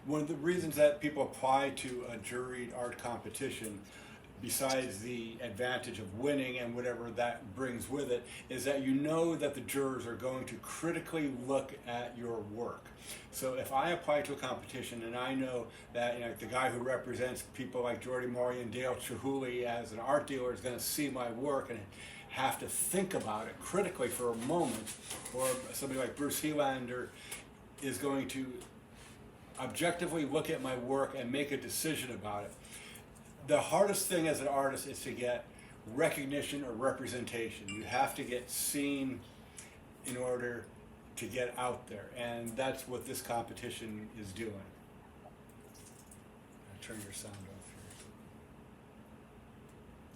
One of the reasons that people apply to a juried art competition, besides the advantage of winning and whatever that brings with it, is that you know that the jurors are going to critically look at your work. So if I apply to a competition and I know that the guy who represents people like Jordi Mollà and Dale Chihuly as an art dealer is going to see my work and have to think about it critically for a moment, or somebody like Bruce Helander is going to objectively look at my work and make a decision about it. The hardest thing as an artist is to get recognition or representation. You have to get seen in order to get out there, and that's what this competition is doing. I'll turn your sound off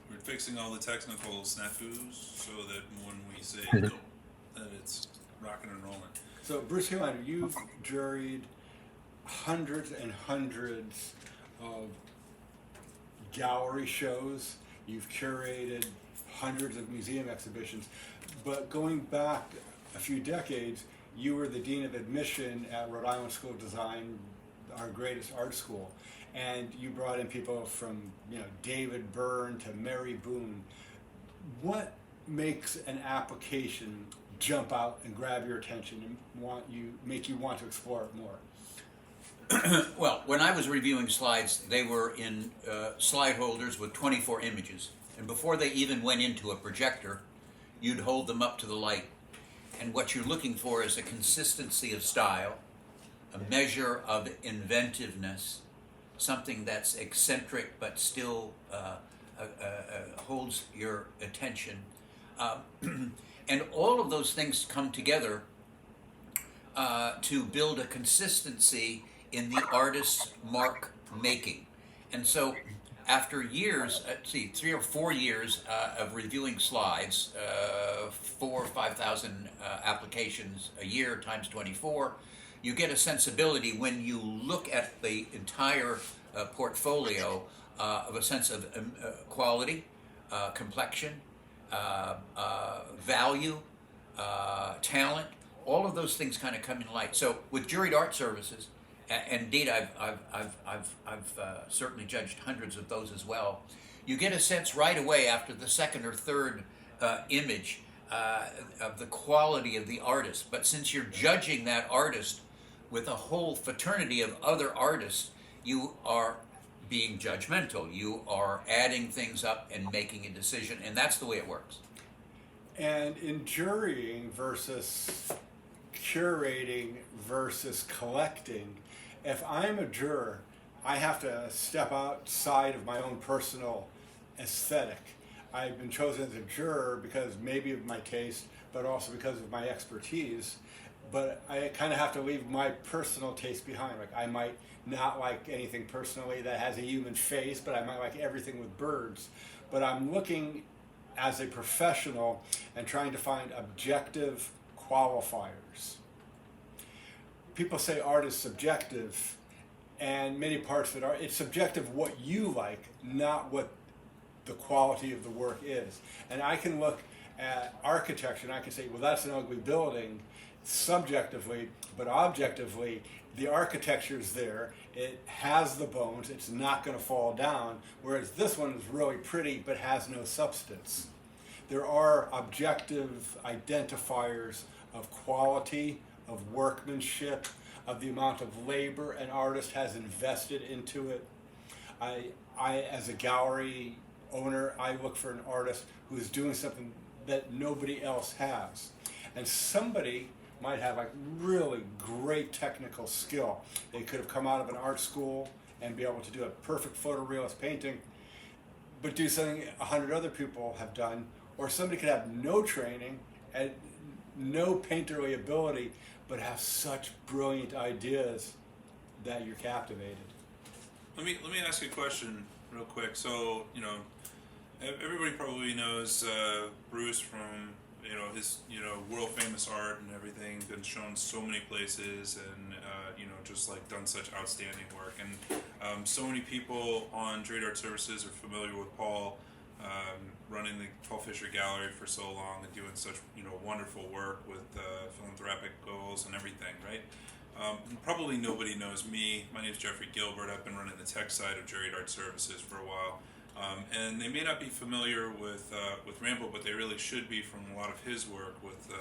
here. We're fixing all the technical snafus so that when we say go, that it's rocking and rolling. So Bruce Helander, you've juried hundreds and hundreds of gallery shows. You've curated hundreds of museum exhibitions. But going back a few decades, you were the Dean of Admission at Rhode Island School of Design, our greatest art school. And you brought in people from David Byrne to Mary Boone. What makes an application jump out and grab your attention and make you want to explore it more? Well, when I was reviewing slides, they were in slide holders with 24 images. And before they even went into a projector, you'd hold them up to the light. And what you're looking for is a consistency of style, a measure of inventiveness, something that's eccentric but still holds your attention. And all of those things come together to build a consistency in the artist's mark making. And so after years, 3 or 4 years of reviewing slides, 4,000 or 5,000 applications a year times 24, you get a sensibility when you look at the entire portfolio of a sense of quality, complexion, value, talent. All of those things kind of come in light. So with juried art services, and indeed I've certainly judged hundreds of those as well, you get a sense right away after the second or third image of the quality of the artist. But since you're judging that artist with a whole fraternity of other artists, you are being judgmental. You are adding things up and making a decision, and that's the way it works. And in jurying versus curating versus collecting, if I'm a juror, I have to step outside of my own personal aesthetic. I've been chosen as a juror because maybe of my taste, but also because of my expertise. But I kind of have to leave my personal taste behind. Like, I might not like anything personally that has a human face, but I might like everything with birds. But I'm looking as a professional and trying to find objective qualifiers. People say art is subjective, and many parts of it are. It's subjective what you like, not what the quality of the work is. And I can look at architecture and I can say, well, that's an ugly building subjectively, but objectively, the architecture's there. It has the bones. It's not going to fall down. Whereas this one is really pretty, but has no substance. There are objective identifiers of quality, of workmanship, of the amount of labor an artist has invested into it. I as a gallery owner, I look for an artist who is doing something that nobody else has. And somebody might have like really great technical skill. They could have come out of an art school and be able to do a perfect photorealist painting, but do something 100 other people have done. Or somebody could have no training and no painterly ability, but have such brilliant ideas that you're captivated. Let me ask you a question real quick. So, everybody probably knows Bruce from his world famous art and everything, been shown so many places, and just like done such outstanding work. And so many people on Juried Art Services are familiar with Paul, running the Paul Fisher Gallery for so long and doing such wonderful work with philanthropic goals and everything, right? Probably nobody knows me. My name is Jeffrey Gilbert. I've been running the tech side of Jury Art Services for a while. And they may not be familiar with Rambo, but they really should be from a lot of his work with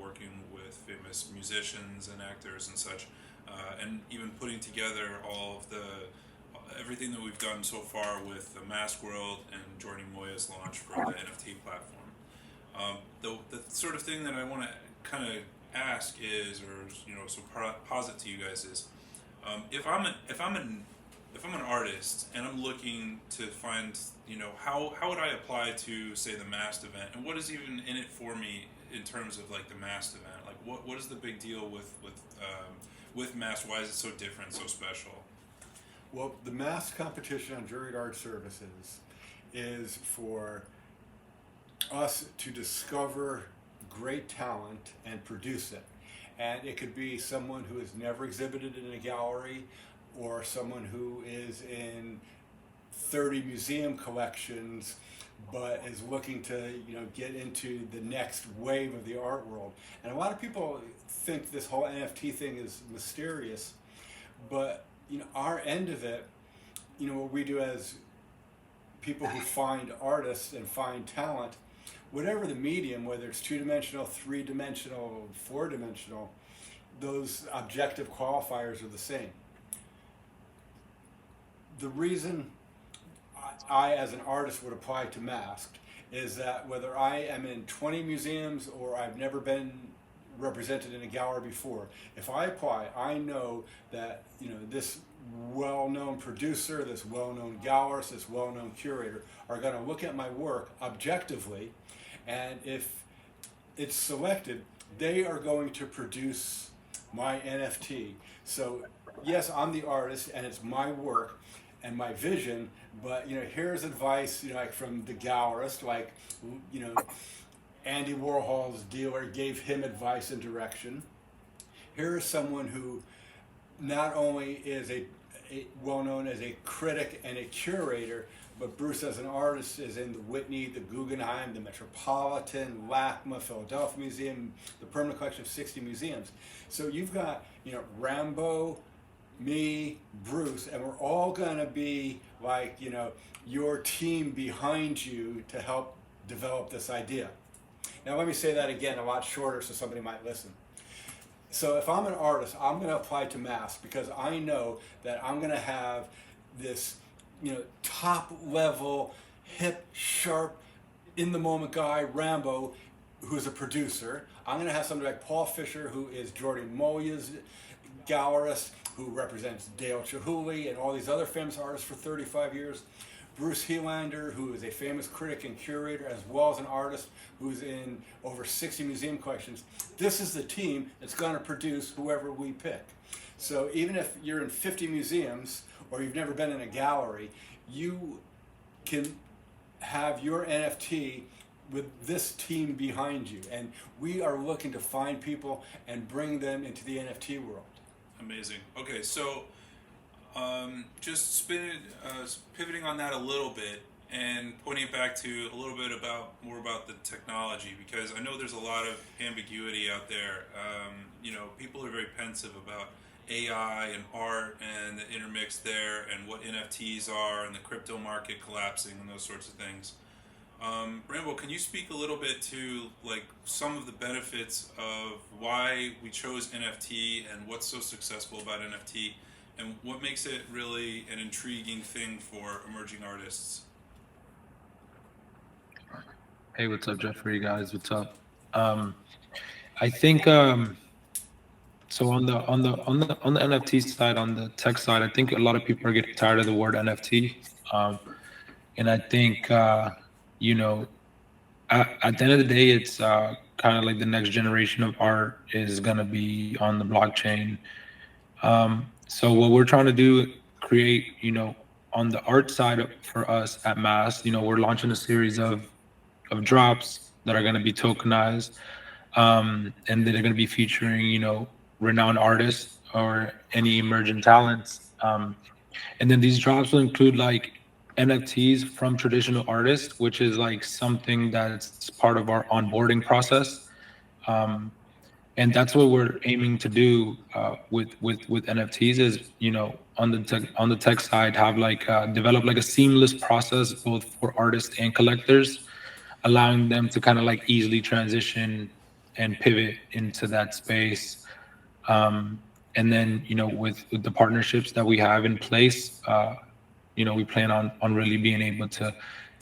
working with famous musicians and actors and such, and even putting together all of everything that we've done so far with the Mask World and Jordi Mollà's launch for the NFT platform. The sort of thing that I want to kind of ask is, or posit to you guys is, if I'm an artist and I'm looking to find, how would I apply to, say, the Masked event, and what is even in it for me in terms of like the Masked event? Like, what is the big deal with Masked? Why is it so different, so special? Well, the Masked competition on Jury Art Services is for us to discover great talent and produce it. And it could be someone who has never exhibited in a gallery, or someone who is in 30 museum collections but is looking to get into the next wave of the art world. And a lot of people think this whole NFT thing is mysterious, but our end of it, what we do as people who find artists and find talent, whatever the medium, whether it's 2-dimensional, 3-dimensional, 4-dimensional, those objective qualifiers are the same. The reason I, as an artist, would apply to Masked is that whether I am in 20 museums or I've never been represented in a gallery before, if I apply, I know that this well-known producer, this well-known gallerist, this well-known curator are going to look at my work objectively, and if it's selected, they are going to produce my NFT. So yes, I'm the artist and it's my work and my vision, but here's advice like from the gallerist, like Andy Warhol's dealer gave him advice and direction. Here is someone who not only is a well known as a critic and a curator, but Bruce as an artist is in the Whitney, the Guggenheim, the Metropolitan, LACMA, Philadelphia Museum, the permanent collection of 60 museums. So you've got Rambo, me, Bruce, and we're all going to be like your team behind you to help develop this idea. Now let me say that again a lot shorter so somebody might listen. So if I'm an artist, I'm going to apply to Masked because I know that I'm going to have this top level, hip, sharp, in the moment guy, Rambo, who's a producer. I'm going to have somebody like Paul Fisher, who is Jordi Mollà's gallerist, who represents Dale Chihuly and all these other famous artists for 35 years. Bruce Helander, who is a famous critic and curator, as well as an artist who's in over 60 museum collections. This is the team that's going to produce whoever we pick. So even if you're in 50 museums or you've never been in a gallery, you can have your NFT with this team behind you. And we are looking to find people and bring them into the NFT world. Amazing. Okay, so just pivoting on that a little bit and pointing it back to a little bit more about the technology, because I know there's a lot of ambiguity out there. People are very pensive about AI and art and the intermix there, and what NFTs are, and the crypto market collapsing and those sorts of things. Rambo, can you speak a little bit to like some of the benefits of why we chose NFT and what's so successful about NFT, and what makes it really an intriguing thing for emerging artists? Hey, what's up, Jeffrey? Guys, what's up? I think so on the NFT side, on the tech side, I think a lot of people are getting tired of the word NFT, and I think at the end of the day, it's kind of like the next generation of art is gonna be on the blockchain. So what we're trying to do, create, on the art side for us at Mass, we're launching a series of drops that are going to be tokenized, and they're going to be featuring, renowned artists or any emerging talents. And then these drops will include like NFTs from traditional artists, which is like something that's part of our onboarding process. and that's what we're aiming to do with NFTs is, on the tech side, have like develop like a seamless process both for artists and collectors, allowing them to kind of like easily transition and pivot into that space. And then, with the partnerships that we have in place, we plan on really being able to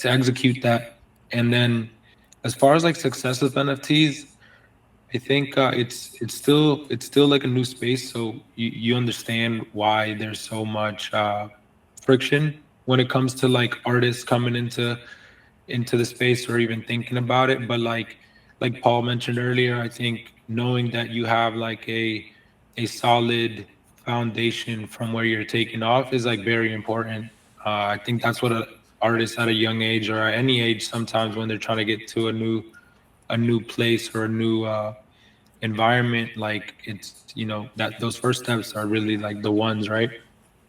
execute that. And then, as far as like success with NFTs, I think it's still like a new space, so you understand why there's so much friction when it comes to like artists coming into the space or even thinking about it. But like Paul mentioned earlier, I think knowing that you have like a solid foundation from where you're taking off is like very important. I think that's what artists at a young age or at any age sometimes when they're trying to get to a new place or a new environment, like it's that those first steps are really like the ones, right?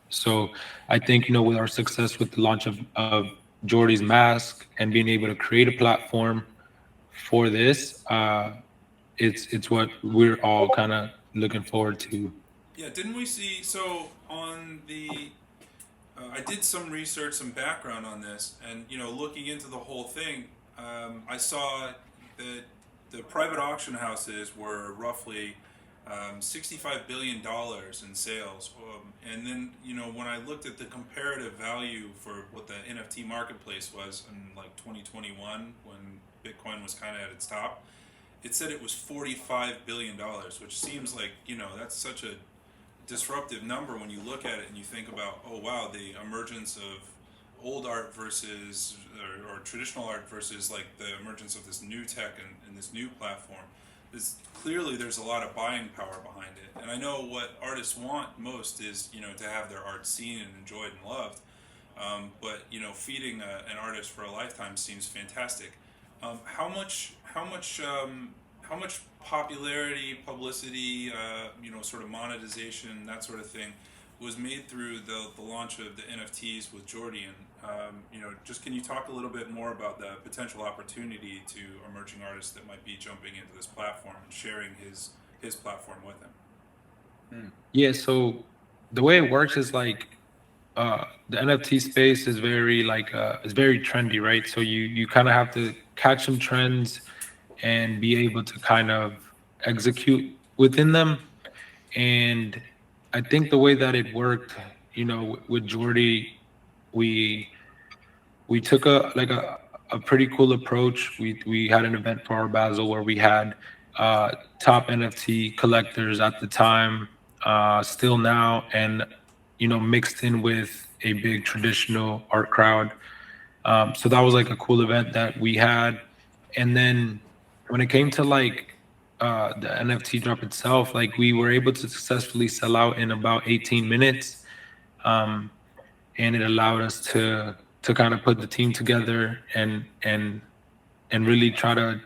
So I think with our success with the launch of Jordi's mask and being able to create a platform for this, it's what we're all kind of looking forward to. Yeah, didn't we see? So on the, I did some research, some background on this, and looking into the whole thing, I saw that the private auction houses were roughly $65 billion in sales, and then when I looked at the comparative value for what the NFT marketplace was in like 2021 when Bitcoin was kind of at its top, it said it was $45 billion, which seems like that's such a disruptive number when you look at it and you think about, oh wow, the emergence of old art versus or traditional art versus like the emergence of this new tech and this new platform. There's a lot of buying power behind it, and I know what artists want most is to have their art seen and enjoyed and loved. But feeding an artist for a lifetime seems fantastic. How much popularity, publicity, sort of monetization, that sort of thing, was made through the launch of the NFTs with Jordi? And just can you talk a little bit more about the potential opportunity to emerging artists that might be jumping into this platform and sharing his platform with them? Yeah, so the way it works is like the NFT space is very like it's very trendy, right? So you kind of have to catch some trends and be able to kind of execute within them. And I think the way that it worked, with Jordi, we we took a pretty cool approach. We had an event for our Basel where we had top NFT collectors at the time, still now, and mixed in with a big traditional art crowd. So that was like a cool event that we had. And then when it came to like the NFT drop itself, like we were able to successfully sell out in about 18 minutes. Um, and it allowed us to kind of put the team together and really try to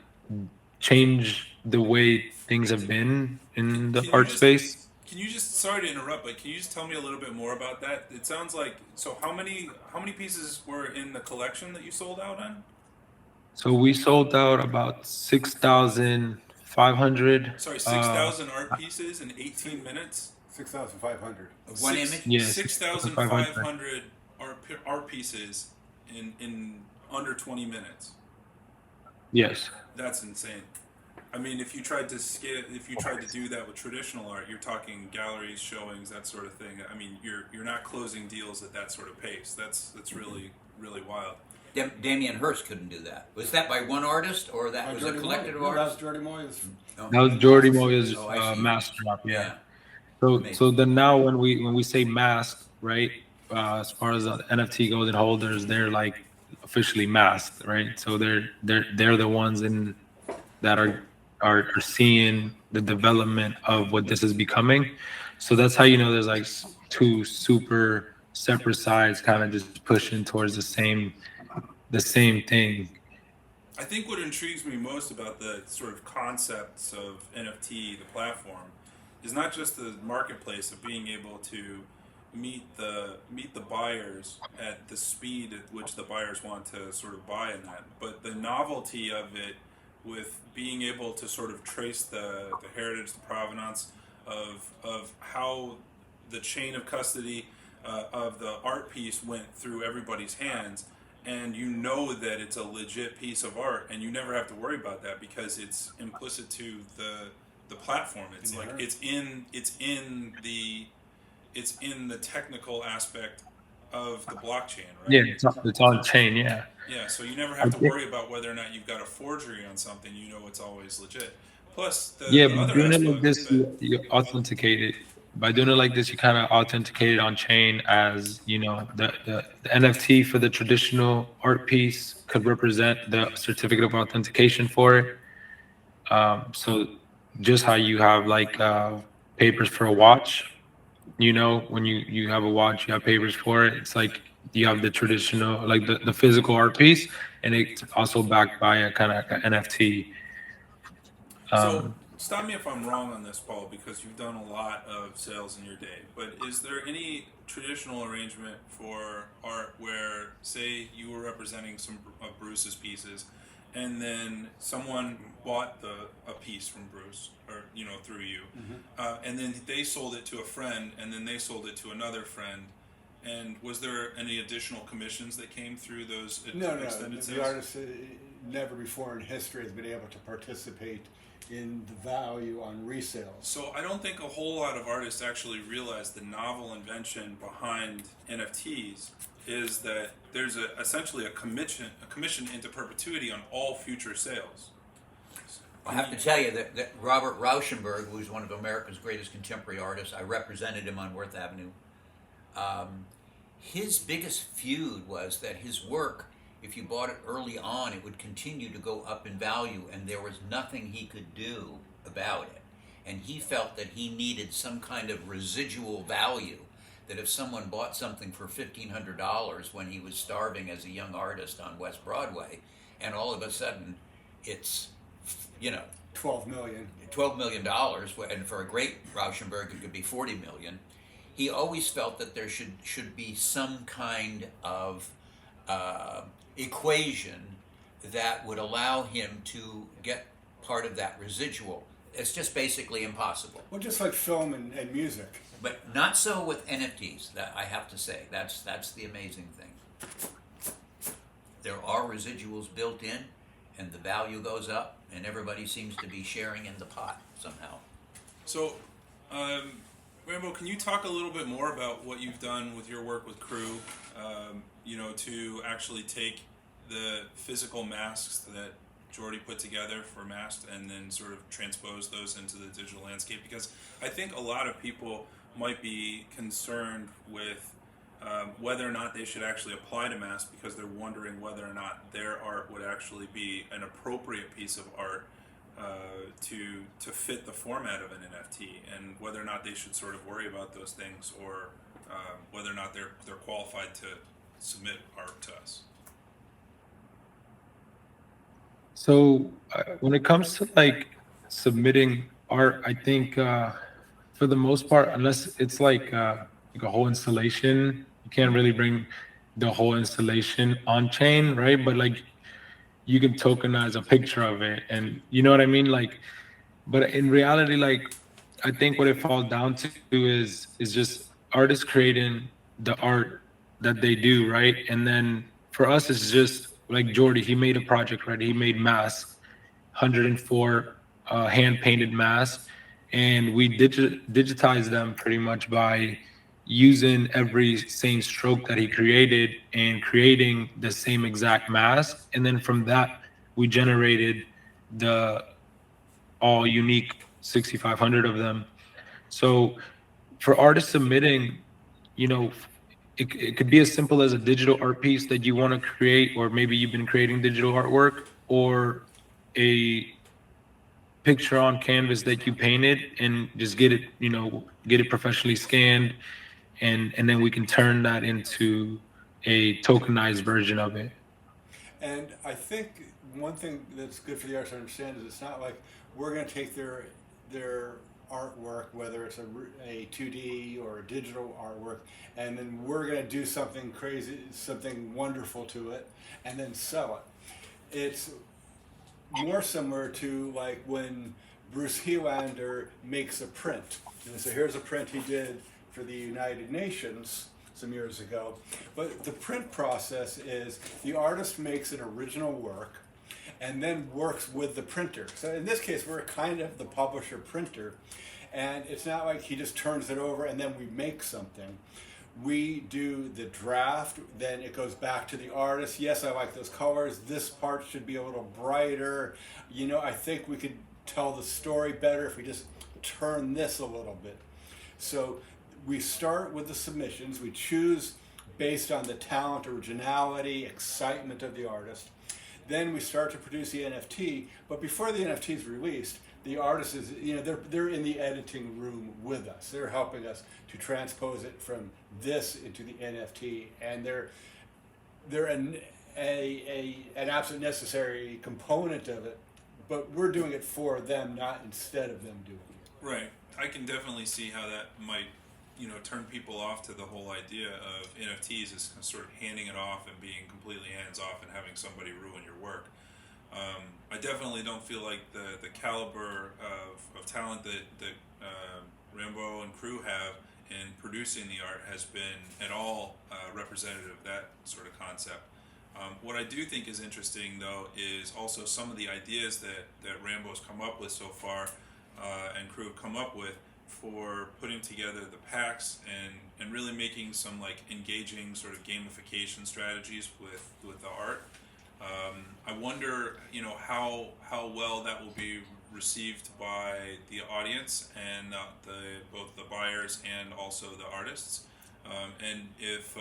change the way things have been in the Can you art just space. can you just sorry to interrupt, but can you just tell me a little bit more about that? It sounds like, so how many pieces were in the collection that you sold out on? So we sold out about 6,500. Sorry, 6,000 art pieces in 18 minutes. 6,500. Of one image? Yeah, Six thousand 6,500. five hundred art pieces in under 20 minutes. Yes. That's insane. I mean, if you tried to do that with traditional art, you're talking galleries, showings, that sort of thing. I mean, you're not closing deals at that sort of pace. That's really really wild. Damien Hirst couldn't do that. Was that by one artist, or that was a Jordi collective Mollà. No, artist? that was Jordi Mollà's. No. That was Jordi Moya's Oh, I see. master drop. Yeah. Yeah. So Amazing. so then now when we say mask, right? As far as the NFT goes and holders, they're like officially masked, right? So they're the ones that are seeing the development of what this is becoming. So that's how there's like two super separate sides kind of just pushing towards the same thing. I think what intrigues me most about the sort of concepts of NFT, the platform, is not just the marketplace of being able to meet the buyers at the speed at which the buyers want to sort of buy in that, but the novelty of it with being able to sort of trace the heritage, the provenance of how the chain of custody of the art piece went through everybody's hands, and you know that it's a legit piece of art, and you never have to worry about that because it's implicit to the platform. It's like it's in the technical aspect of the blockchain, Yeah, right? it's on chain. Yeah. Yeah, so you never I have to think, worry about whether or not you've got a forgery on something. You know it's always legit. Plus, yeah, the but other doing it like aspect. this, you authenticate it. By doing it like this, you kind of authenticate it on chain as, the NFT for the traditional art piece could represent the certificate of authentication for it. So just how you have like papers for a watch, when you have a watch, you have papers for it. It's like you have the traditional, like the physical art piece, and it's also backed by a kind of NFT. So Um, stop me if I'm wrong on this, Paul, because you've done a lot of sales in your day. But is there any traditional arrangement for art where, say, you were representing some of Bruce's pieces, and then someone bought a piece from Bruce, or through you, and then they sold it to a friend, and then they sold it to another friend? And was there any additional commissions that came through those extended The sales? artist never before in history has been able to participate in the value on resales. So I don't think a whole lot of artists actually realize the novel invention behind NFTs is that there's essentially a commission into perpetuity on all future sales. I have to tell you that Robert Rauschenberg, who's one of America's greatest contemporary artists, I represented him on Worth Avenue. His biggest feud was that his work, if you bought it early on, it would continue to go up in value, and there was nothing he could do about it. And he felt that he needed some kind of residual value, that if someone bought something for $1,500 when he was starving as a young artist on West Broadway, and all of a sudden it's, $12 million. $12 million, and for a great Rauschenberg it could be $40 million. He always felt that there should be some kind of equation that would allow him to get part of that residual. It's just basically impossible. Well, just like film and music. But not so with NFTs. That I have to say, that's the amazing thing. There are residuals built in, and the value goes up, and everybody seems to be sharing in the pot somehow. So, Rambo, can you talk a little bit more about what you've done with your work with Krew, to actually take the physical masks that Jordi put together for Masked and then sort of transpose those into the digital landscape? Because I think a lot of people might be concerned with whether or not they should actually apply to Masked because they're wondering whether or not their art would actually be an appropriate piece of art to fit the format of an NFT, and whether or not they should sort of worry about those things, or whether or not they're qualified to submit art to us. So when it comes to like submitting art, I think for the most part, unless it's like a whole installation, you can't really bring the whole installation on chain, right? But like you can tokenize a picture of it, and you know what I mean? Like, but in reality, like I think what it falls down to is just artists creating the art that they do, right? And then for us, it's just like Jordi, he made a project, right? He made masks, 104 hand painted masks, and we digitized them pretty much by using every same stroke that he created and creating the same exact mask. And then from that, we generated the all unique 6,500 of them. So for artists submitting, it could be as simple as a digital art piece that you want to create, or maybe you've been creating digital artwork, or a picture on canvas that you painted and just get it professionally scanned, and then we can turn that into a tokenized version of it. And I think one thing that's good for the artists to understand is it's not like we're going to take their artwork, whether it's a 2D or a digital artwork, and then we're going to do something crazy, something wonderful to it, and then sell it. more similar to like when Bruce Helander makes a print. And so here's a print he did for the United Nations some years ago. But the print process is the artist makes an original work and then works with the printer. So in this case, we're kind of the publisher printer. And it's not like he just turns it over and then we make something. We do the draft, then it goes back to the artist. Yes, I like those colors. This part should be a little brighter. You know, I think we could tell the story better if we just turn this a little bit. So we start with the submissions. We choose based on the talent, originality, excitement of the artist. Then we start to produce the NFT. But before the NFT is released, the artist is, you know, they're in the editing room with us. They're helping us to transpose it from this into the NFT, and they're an absolute necessary component of it. But we're doing it for them, not instead of them doing it. Right. I can definitely see how that might, you know, turn people off to the whole idea of NFTs as sort of handing it off and being completely hands off and having somebody ruin your work. I definitely don't feel like the caliber of talent that Rambo and Krew have in producing the art has been at all representative of that sort of concept. What I do think is interesting, though, is also some of the ideas that Rambo's come up with so far and Krew have come up with for putting together the packs and really making some like engaging sort of gamification strategies with the art. I wonder, you know, how well that will be received by the audience and both the buyers and also the artists. And if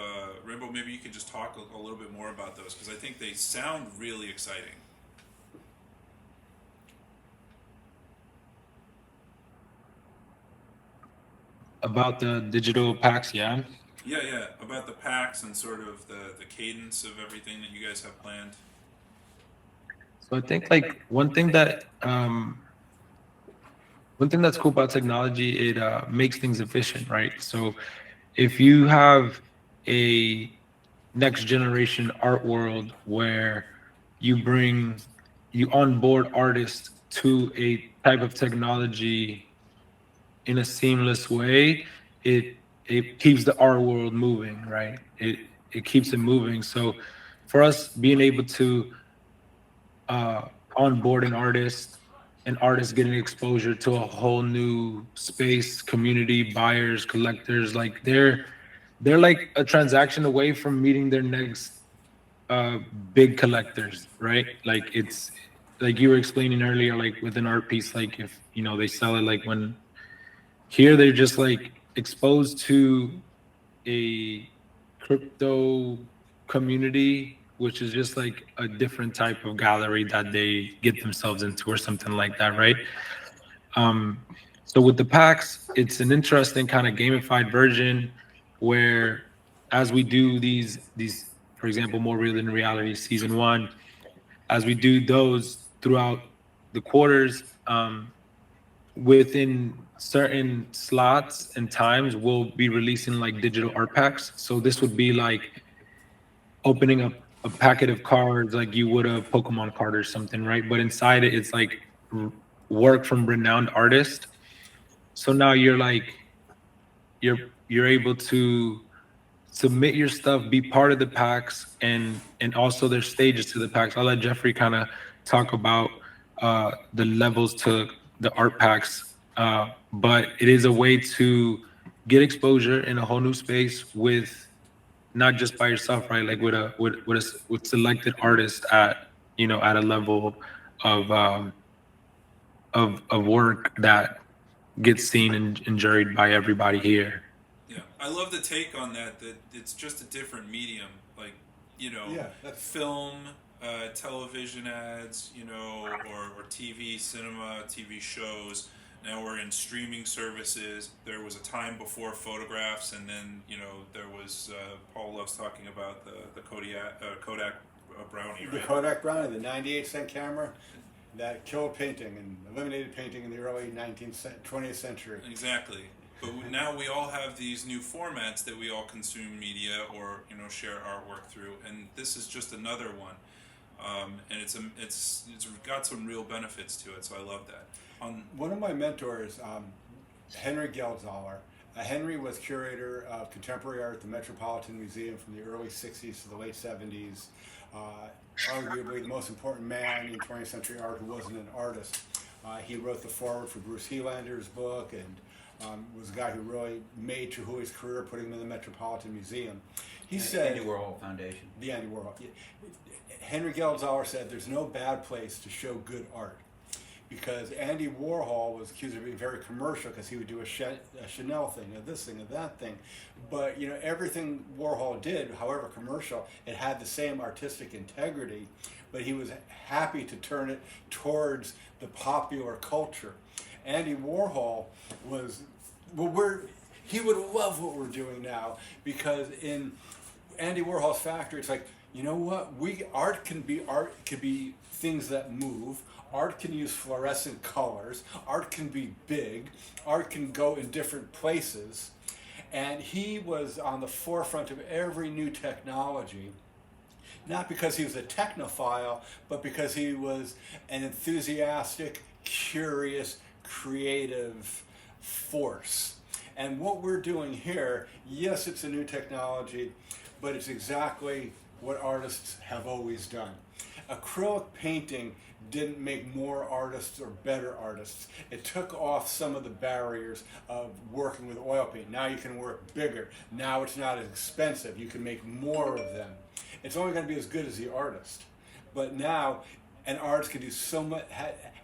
Rambo, maybe you could just talk a little bit more about those, because I think they sound really exciting. About the digital packs, yeah. Yeah, about the packs and sort of the cadence of everything that you guys have planned. So I think like one thing that's cool about technology, it makes things efficient, right? So if you have a next generation art world where you onboard artists to a type of technology in a seamless way, it keeps the art world moving, right? It keeps it moving. So for us being able to onboard an artist getting exposure to a whole new space, community, buyers, collectors, like they're like a transaction away from meeting their next big collectors, right? Like it's like you were explaining earlier, like with an art piece, like if you know they sell it, like when here they're just like exposed to a crypto community, which is just like a different type of gallery that they get themselves into or something like that, right? So with the packs, it's an interesting kind of gamified version where as we do these, for example, More Real Than Reality season 1, as we do those throughout the quarters, within certain slots and times, we'll be releasing like digital art packs. So this would be like opening up a packet of cards like you would a Pokemon card or something, right? But inside it, it's like work from renowned artists. So now you're like, you're able to submit your stuff, be part of the packs, and also there's stages to the packs. I'll let Jeffrey kind of talk about the levels to the art packs, but it is a way to get exposure in a whole new space with not just by yourself, right? Like with selected artists at at a level of work that gets seen and enjoyed by everybody here. Yeah, I love the take on that. That it's just a different medium, like Yeah, that's film, television ads, or TV, cinema, TV shows. Now we're in streaming services. There was a time before photographs, and then there was Paul loves talking about the Kodak Brownie, the right? Kodak Brownie, the 98-cent camera that killed painting and eliminated painting in the early 20th century. Exactly. But now we all have these new formats that we all consume media or share artwork through, and this is just another one. and it's got some real benefits to it. So I love that. One of my mentors, Henry Geldzahler. Henry was curator of contemporary art at the Metropolitan Museum from the early 60s to the late 70s. Arguably the most important man in 20th century art who wasn't an artist. He wrote the foreword for Bruce Helander's book, and was a guy who really made Chihuahui's career, putting him in the Metropolitan Museum. He said, Andy Warhol Foundation. The Andy Warhol. Henry Geldzahler said, "There's no bad place to show good art." Because Andy Warhol was accused of being very commercial because he would do a Chanel thing, a this thing, a that thing. But everything Warhol did, however commercial, it had the same artistic integrity, but he was happy to turn it towards the popular culture. Andy Warhol was, he would love what we're doing now, because in Andy Warhol's factory, it's like, you know what, art can be things that move. Art can use fluorescent colors. Art can be big. Art can go in different places. And he was on the forefront of every new technology, not because he was a technophile, but because he was an enthusiastic, curious, creative force. And what we're doing here, yes, it's a new technology, but it's exactly what artists have always done. Acrylic painting didn't make more artists or better artists. It took off some of the barriers of working with oil paint. Now you can work bigger. Now it's not as expensive. You can make more of them. It's only going to be as good as the artist. But now an artist can do so much,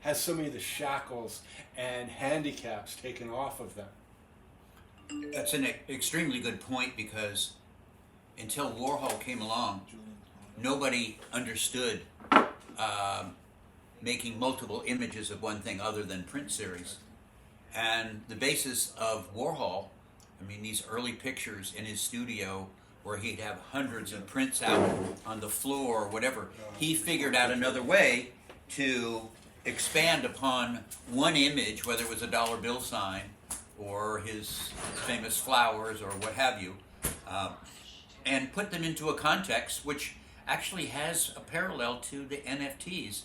has so many of the shackles and handicaps taken off of them. That's an extremely good point, because until Warhol came along, nobody understood making multiple images of one thing other than print series. And the basis of Warhol, these early pictures in his studio where he'd have hundreds of prints out on the floor or whatever, he figured out another way to expand upon one image, whether it was a dollar bill sign or his famous flowers or what have you, and put them into a context which actually has a parallel to the NFTs.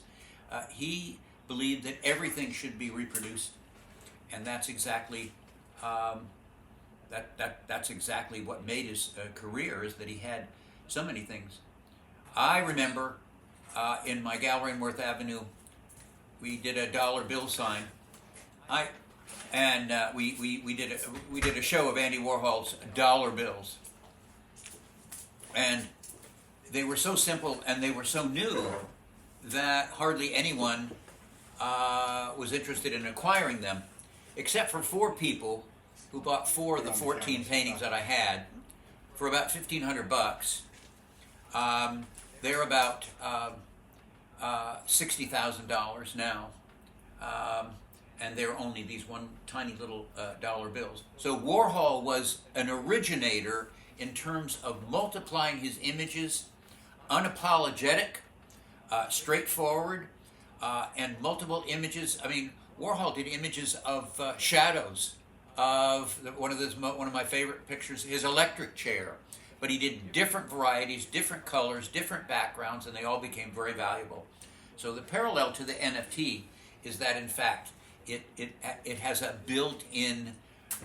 He believed that everything should be reproduced, and that's exactly that's exactly what made his career, is that he had so many things. I remember in my gallery in Worth Avenue, we did a dollar bill sign. We did a show of Andy Warhol's dollar bills, and they were so simple and they were so new that hardly anyone was interested in acquiring them, except for 4 people who bought 4 of the 14 paintings that I had for about $1,500. They're about $60,000 now, and they're only these one tiny little dollar bills. So Warhol was an originator in terms of multiplying his images, unapologetic, straightforward, and multiple images. Warhol did images of shadows of one of my favorite pictures, his electric chair. But he did different varieties, different colors, different backgrounds, and they all became very valuable. So the parallel to the NFT is that, in fact, it has a built-in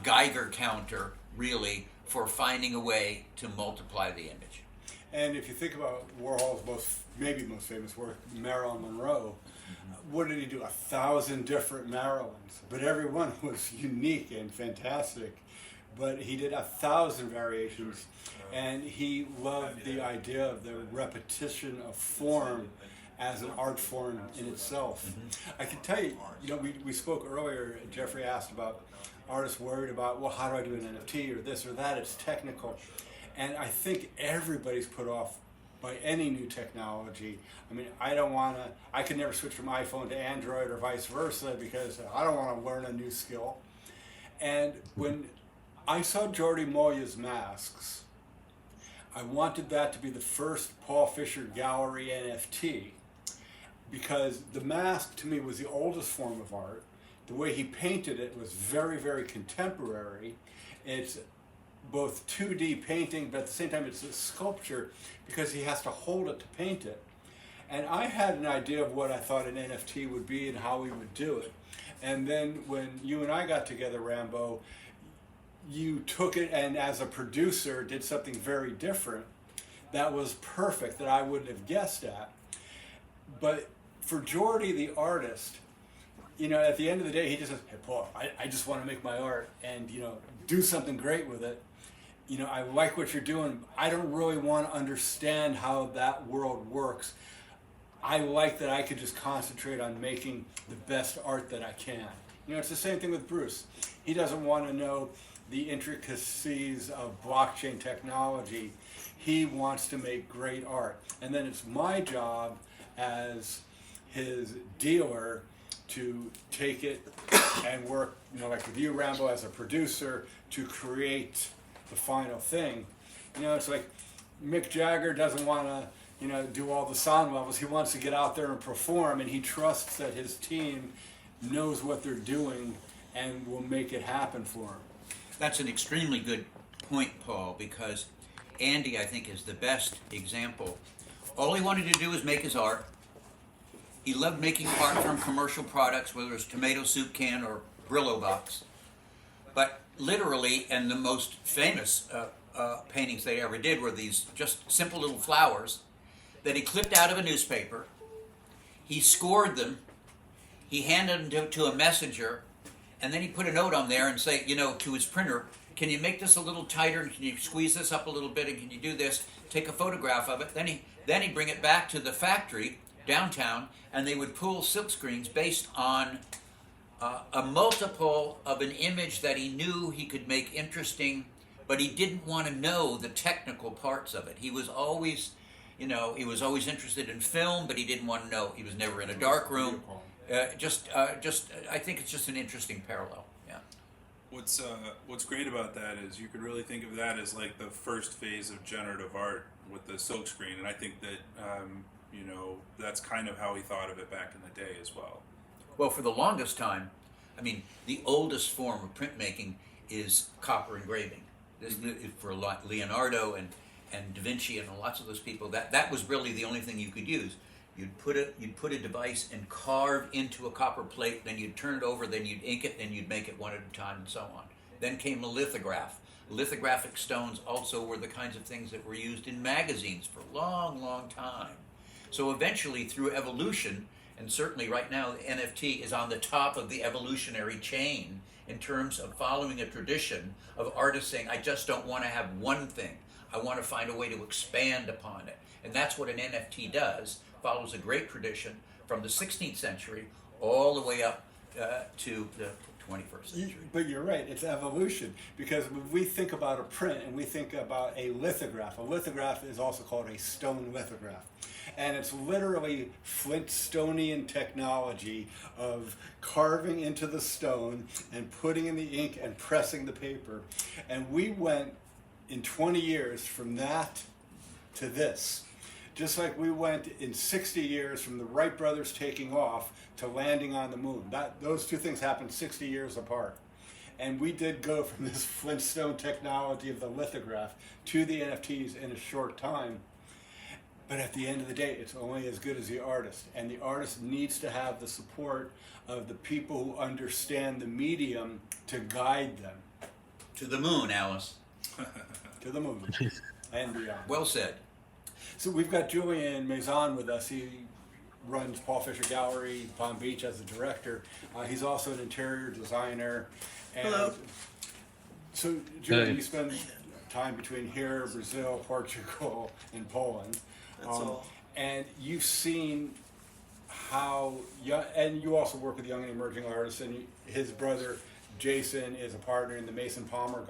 Geiger counter, really, for finding a way to multiply the image. And if you think about Warhol's maybe most famous work, Marilyn Monroe, what did he do? 1,000 different Marilyns, but every one was unique and fantastic. But he did 1,000 variations, and he loved the idea of the repetition of form as an art form in itself. I can tell you, we spoke earlier, Jeffrey asked about artists worried about, well, how do I do an NFT or this or that? It's technical. And I think everybody's put off by any new technology. I could never switch from iPhone to Android or vice versa because I don't want to learn a new skill. And when I saw Jordi Mollà's masks, I wanted that to be the first Paul Fisher Gallery NFT, because the mask to me was the oldest form of art. The way he painted it was very, very contemporary. It's both 2D painting, but at the same time it's a sculpture because he has to hold it to paint it. And I had an idea of what I thought an NFT would be and how we would do it. And then when you and I got together, Rambo, you took it and as a producer did something very different that was perfect that I wouldn't have guessed at. But for Jordi, the artist, you know, at the end of the day, he just says, hey, Paul, I just want to make my art and, you know, do something great with it. You know, I like what you're doing. I don't really want to understand how that world works. I like that I could just concentrate on making the best art that I can. You know, it's the same thing with Bruce. He doesn't want to know the intricacies of blockchain technology. He wants to make great art. And then it's my job as his dealer to take it and work, you know, like with you, Rambo, as a producer, to create the final thing. You know, it's like Mick Jagger doesn't want to, you know, do all the sound levels. He wants to get out there and perform, and he trusts that his team knows what they're doing and will make it happen for him. That's an extremely good point, Paul, because Andy, I think, is the best example. All he wanted to do was make his art. He loved making art from commercial products, whether it's tomato soup can or Brillo box. But literally, and the most famous paintings they ever did were these just simple little flowers that he clipped out of a newspaper. He scored them. He handed them to a messenger, and then he put a note on there and say, you know, to his printer, can you make this a little tighter? Can you squeeze this up a little bit? And can you do this? Take a photograph of it. Then he'd bring it back to the factory downtown, and they would pull silk screens based on a multiple of an image that he knew he could make interesting, but he didn't want to know the technical parts of it. He was always, you know, he was always interested in film, but he didn't want to know. He was never in a dark room. I think it's just an interesting parallel. Yeah. What's great about that is you could really think of that as like the first phase of generative art with the silkscreen, and I think that you know, that's kind of how he thought of it back in the day as well. Well, for the longest time, I mean, the oldest form of printmaking is copper engraving. This for Leonardo and Da Vinci and lots of those people. That was really the only thing you could use. You'd put a device and carve into a copper plate, then you'd turn it over, then you'd ink it, then you'd make it one at a time, and so on. Then came a lithograph. Lithographic stones also were the kinds of things that were used in magazines for a long, long time. So eventually, through evolution, and certainly right now, the NFT is on the top of the evolutionary chain in terms of following a tradition of artists saying, I just don't want to have one thing. I want to find a way to expand upon it. And that's what an NFT does, follows a great tradition from the 16th century all the way up to the 21st century. But you're right, it's evolution, because when we think about a print and we think about a lithograph is also called a stone lithograph. And it's literally Flintstonian technology of carving into the stone and putting in the ink and pressing the paper. And we went in 20 years from that to this. Just like we went in 60 years from the Wright brothers taking off to landing on the moon. Those two things happened 60 years apart. And we did go from this Flintstone technology of the lithograph to the NFTs in a short time. But at the end of the day, it's only as good as the artist. And the artist needs to have the support of the people who understand the medium to guide them. To the moon, Alice. To the moon and beyond. Well said. So we've got Julian Maison with us. He runs Paul Fisher Gallery, Palm Beach, as a director. He's also an interior designer. And hello. So, Julian, you spend time between here, Brazil, Portugal, and Poland. That's all. And you've seen how young, and you also work with young and emerging artists, and his brother Jason is a partner in the Mason Palmer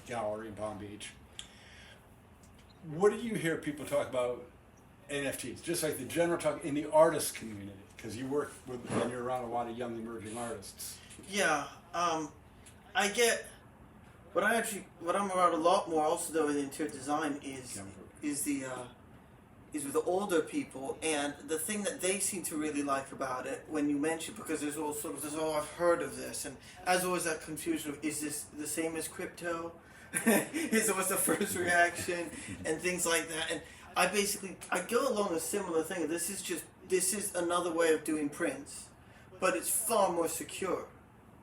Gallery in Palm Beach. What do you hear people talk about NFTs? Just like the general talk in the artist community, because you work with and you're around a lot of young emerging artists. Yeah, I get what I'm around a lot more also though in interior design is with the older people, and the thing that they seem to really like about it when you mention, because there's all I've heard of this, and as always that confusion of, is this the same as crypto? Is it was the first reaction and things like that, and I go along a similar thing. This is another way of doing prints, but it's far more secure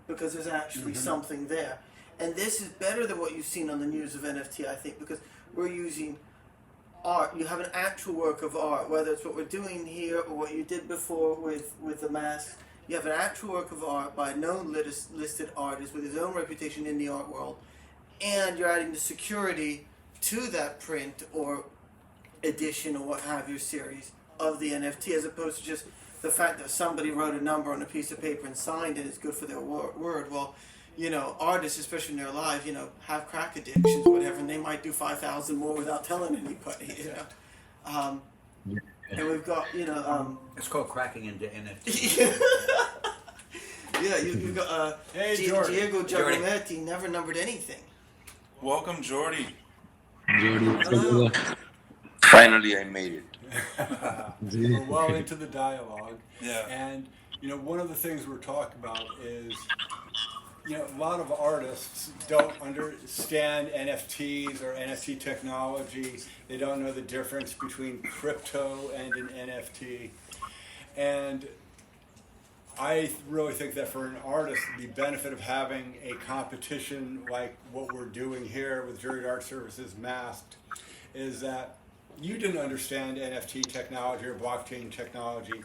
because there's actually something there. And this is better than what you've seen on the news of NFT, I think, because we're using art. You have an actual work of art, whether it's what we're doing here or what you did before with the mask. You have an actual work of art by a known listed artist with his own reputation in the art world, and you're adding the security to that print or edition or what have you series of the NFT, as opposed to just the fact that somebody wrote a number on a piece of paper and signed it is good for their word. Well, artists, especially in their lives, have crack addictions, whatever, and they might do 5,000 more without telling anybody, And we've got, It's called cracking into NFT. yeah, you've got Diego Giacometti never numbered anything. Welcome, Jordi. Hello. Finally, I made it. We're well into the dialogue. Yeah. And, one of the things we're talking about is, a lot of artists don't understand NFTs or NFT technology. They don't know the difference between crypto and an NFT. And I really think that for an artist, the benefit of having a competition like what we're doing here with Jordi Art Services Masked is that you didn't understand NFT technology or blockchain technology,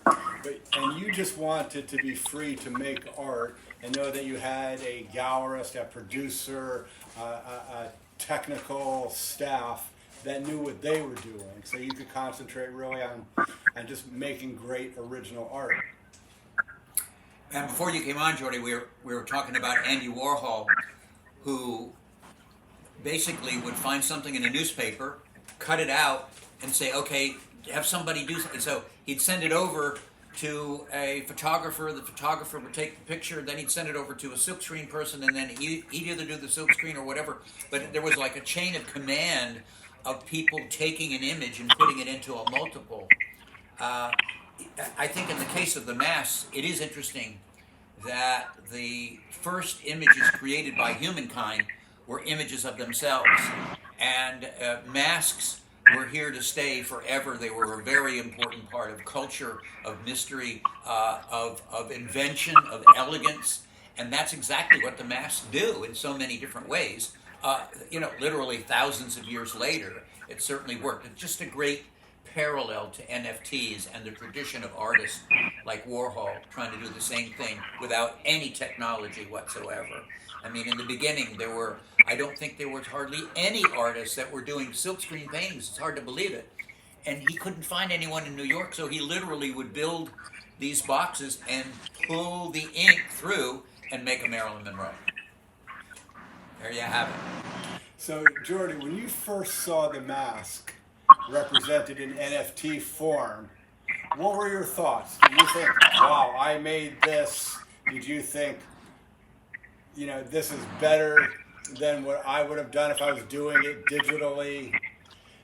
and you just wanted to be free to make art and know that you had a gallerist, a producer, a technical staff that knew what they were doing, so you could concentrate really on just making great original art. And before you came on, Jordi, we were talking about Andy Warhol, who basically would find something in a newspaper, cut it out, and say, okay, have somebody do something. So he'd send it over to a photographer. The photographer would take the picture, then he'd send it over to a silkscreen person, and then he'd either do the silkscreen or whatever. But there was like a chain of command of people taking an image and putting it into a multiple. I think in the case of the masks, it is interesting that the first images created by humankind were images of themselves. And masks were here to stay forever. They were a very important part of culture, of mystery, of invention, of elegance. And that's exactly what the masks do in so many different ways. Literally thousands of years later, it certainly worked. It's just a great parallel to NFTs and the tradition of artists like Warhol trying to do the same thing without any technology whatsoever. I mean, in the beginning, I don't think there was hardly any artists that were doing silkscreen paintings. It's hard to believe it. And he couldn't find anyone in New York, so he literally would build these boxes and pull the ink through and make a Marilyn Monroe. There you have it. So, Jordi, when you first saw the mask represented in NFT form, what were your thoughts? Did you think, wow, I made this? Did you think, this is better than what I would have done if I was doing it digitally?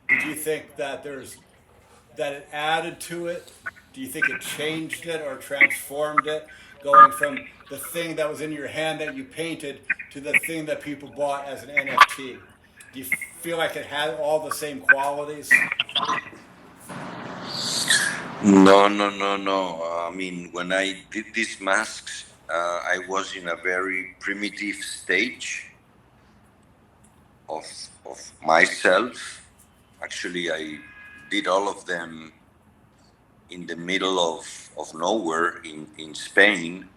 Did you think that it added to it? Do you think it changed it or transformed it, going from the thing that was in your hand that you painted to the thing that people bought as an NFT? Do you feel like it had all the same qualities? No. I mean, when I did these masks, I was in a very primitive stage of myself. Actually, I did all of them in the middle of nowhere in Spain.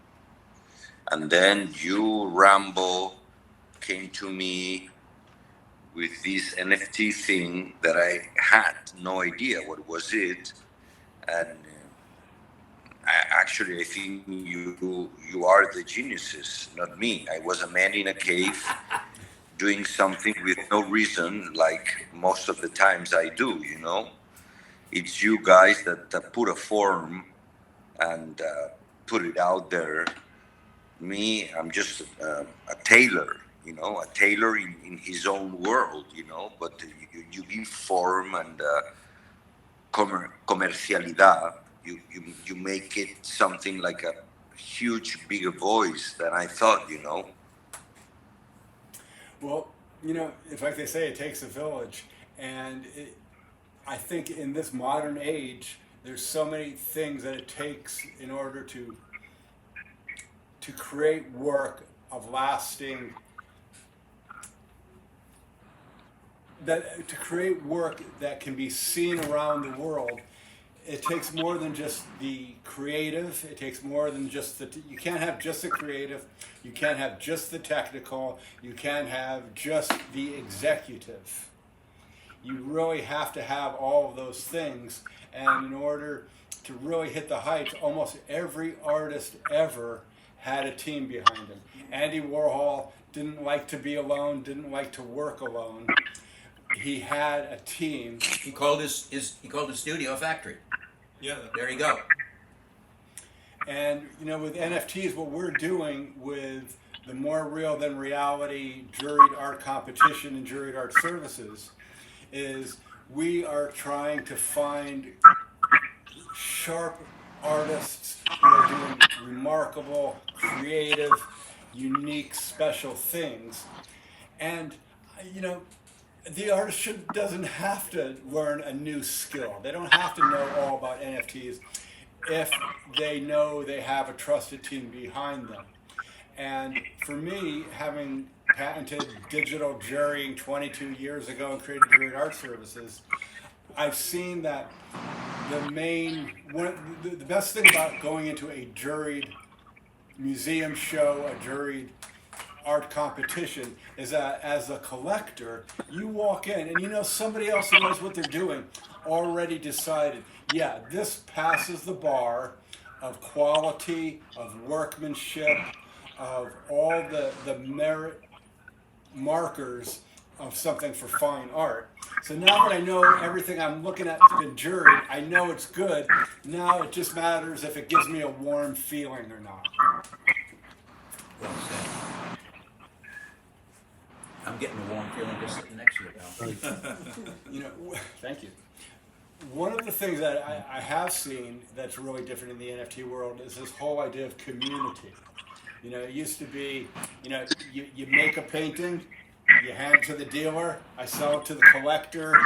And then you, Rambo, came to me with this NFT thing that I had no idea what was it. And I think you are the geniuses, not me. I was a man in a cave doing something with no reason, like most of the times I do, It's you guys that put a form and put it out there. Me, I'm just a tailor, a tailor in his own world, but you give form and comercialidad. You make it something like a huge, bigger voice than I thought, Well, it's like they say, it takes a village. And I think in this modern age, there's so many things that it takes in order to create work of lasting, to create work that can be seen around the world. It takes more than just the creative. It takes more than just you can't have just the creative. You can't have just the technical. You can't have just the executive. You really have to have all of those things. And in order to really hit the heights, almost every artist ever had a team behind him. Andy Warhol didn't like to be alone, didn't like to work alone. He had a team. He called his studio a factory. Yeah. There you go. And with NFTs, what we're doing with the more real than reality juried art competition and juried art services is we are trying to find sharp artists who are doing remarkable, creative, unique, special things. And the artist doesn't have to learn a new skill. They don't have to know all about NFTs if they know they have a trusted team behind them. And for me, having patented digital jurying 22 years ago and created juried art services, I've seen that the best thing about going into a juried museum show, a juried art competition, is that as a collector, you walk in and somebody else who knows what they're doing already decided, yeah, this passes the bar of quality, of workmanship, of all the merit markers of something for fine art. So now that I know everything I'm looking at has been juried, I know it's good. Now it just matters if it gives me a warm feeling or not. Well said. I'm getting a warm feeling just sitting next to you, pal. Thank you. One of the things that I have seen that's really different in the NFT world is this whole idea of community. It used to be, you make a painting, you hand it to the dealer, I sell it to the collector,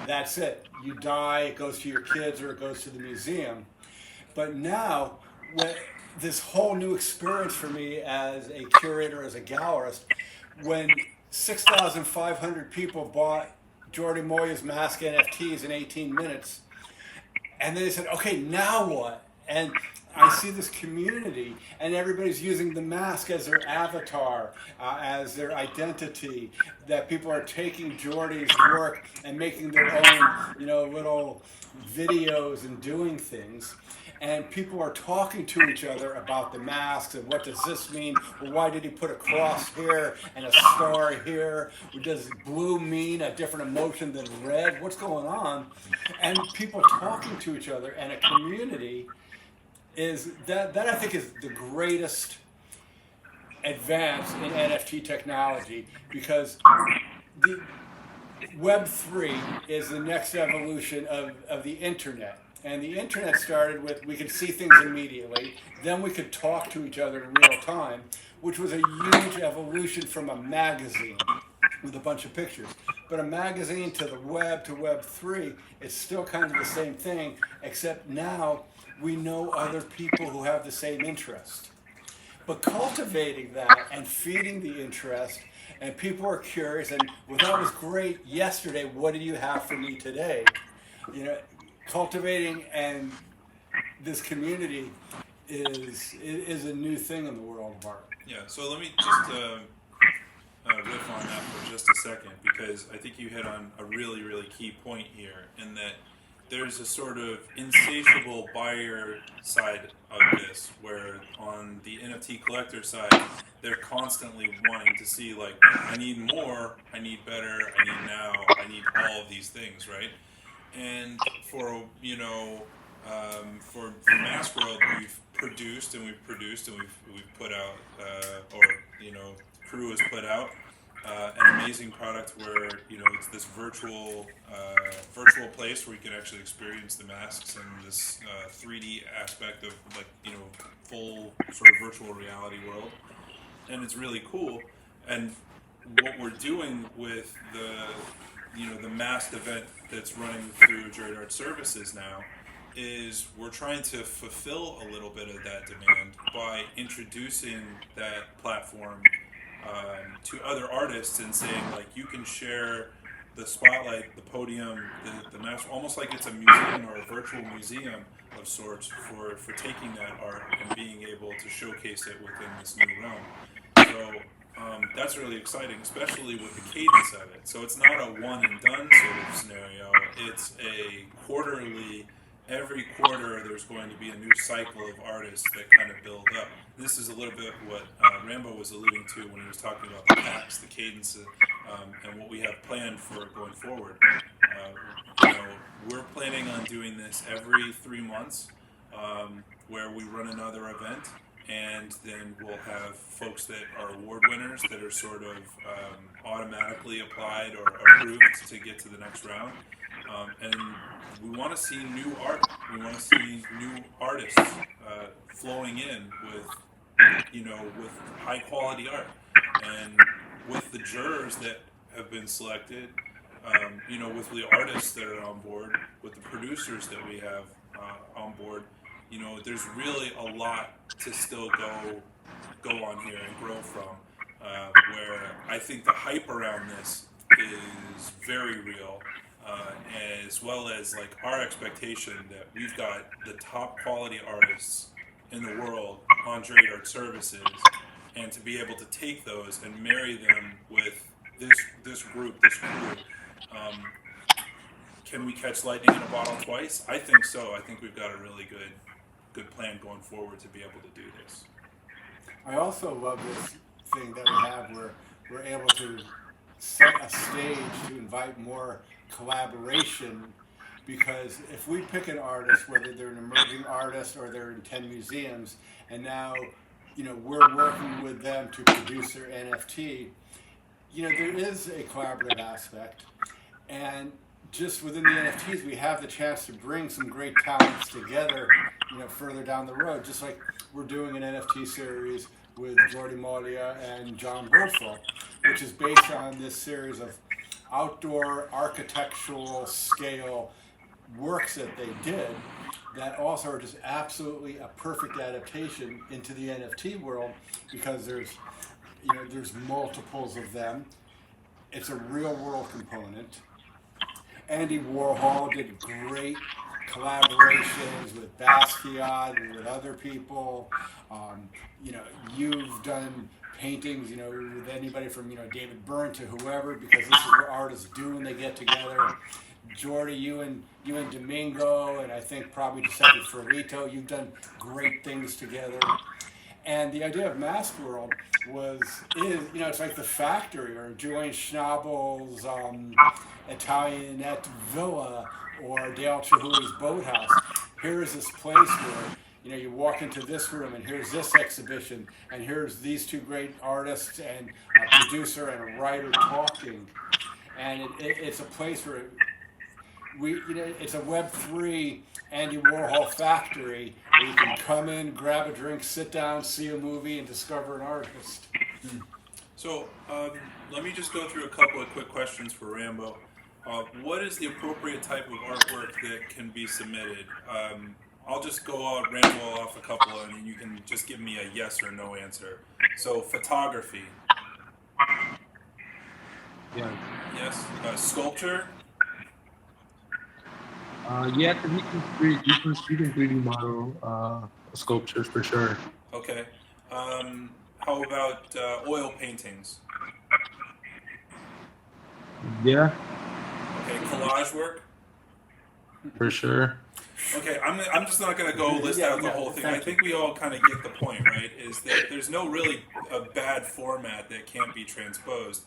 that's it. You die, it goes to your kids or it goes to the museum. But now, this whole new experience for me as a curator, as a gallerist, when 6,500 people bought Jordi Mollà's mask NFTs in 18 minutes, and then they said, okay, now what? And I see this community, and everybody's using the mask as their avatar, as their identity, that people are taking Jordi's work and making their own, little videos and doing things. And people are talking to each other about the masks and what does this mean? Well, why did he put a cross here and a star here? Does blue mean a different emotion than red? What's going on? And people talking to each other, and a community is that I think is the greatest advance in NFT technology, because the Web3 is the next evolution of the internet. And the internet started with, we could see things immediately, then we could talk to each other in real time, which was a huge evolution from a magazine with a bunch of pictures. But a magazine to the web, to Web3, it's still kind of the same thing, except now we know other people who have the same interest. But cultivating that and feeding the interest, and people are curious, and well, that was great yesterday, what do you have for me today? Cultivating and this community is a new thing in the world of art. Yeah, so let me just riff on that for just a second, because I think you hit on a really, really key point here, in that there's a sort of insatiable buyer side of this, where on the NFT collector side, they're constantly wanting to see, like, I need more, I need better, I need now, I need all of these things, right? And for Mask World, we've produced and we've put out, Krew has put out an amazing product where it's this virtual place where you can actually experience the masks and this 3D aspect of full sort of virtual reality world, and it's really cool. And what we're doing with the masked event that's running through Jordi Art Services now is we're trying to fulfill a little bit of that demand by introducing that platform to other artists and saying, like, you can share the spotlight, the podium, the mask, almost like it's a museum or a virtual museum of sorts for taking that art and being able to showcase it within this new realm. So that's really exciting, especially with the cadence of it. So it's not a one and done sort of scenario. It's a quarterly. Every quarter, there's going to be a new cycle of artists that kind of build up. This is a little bit what Rambo was alluding to when he was talking about the packs, the cadence, and what we have planned for going forward. We're planning on doing this every 3 months, where we run another event, and then we'll have folks that are award winners that are sort of automatically applied or approved to get to the next round. And we want to see new art. We want to see new artists flowing in with high quality art, and with the jurors that have been selected, with the artists that are on board, with the producers that we have on board. There's really a lot to still go on here and grow from. Where I think the hype around this is very real. As well as like our expectation that we've got the top quality artists in the world on Jordi Art Services, and to be able to take those and marry them with this crew. Can we catch lightning in a bottle twice? I think so. I think we've got a really good plan going forward to be able to do this. I also love this thing that we have where we're able to set a stage to invite more collaboration, because if we pick an artist, whether they're an emerging artist or they're in 10 museums, and now we're working with them to produce their NFT, there is a collaborative aspect, and just within the NFTs we have the chance to bring some great talents together further down the road, just like we're doing an NFT series with Jordi Mollà and John Berthel, which is based on this series of outdoor architectural scale works that they did that also are just absolutely a perfect adaptation into the NFT world, because there's multiples of them. It's a real world component. Andy Warhol did great collaborations with Basquiat and with other people. You've done paintings, with anybody from, David Byrne to whoever, because this is what artists do when they get together. Jordi, you and Domingo, and I think probably Giuseppe Ferrito, you've done great things together. And the idea of Mask World is it's like the Factory or Julian Schnabel's Italianette Villa or Dale Chihuli's Boathouse. Here is this place where you walk into this room and here's this exhibition and here's these two great artists and a producer and a writer talking, and it's a place where it's a Web3 Andy Warhol factory where you can come in, grab a drink, sit down, see a movie, and discover an artist. So let me just go through a couple of quick questions for Rambo. What is the appropriate type of artwork that can be submitted? I'll just go Rambo off a couple, and you can just give me a yes or no answer. So photography. Yeah. Yes. Sculpture. Yeah, because you can 3D model sculptures for sure. Okay. How about oil paintings? Yeah, Okay, collage work. for sure. Okay, I'm just not going to go list out the whole thing. I think we all kind of get the point, right? Is that there's no really a bad format that can't be transposed.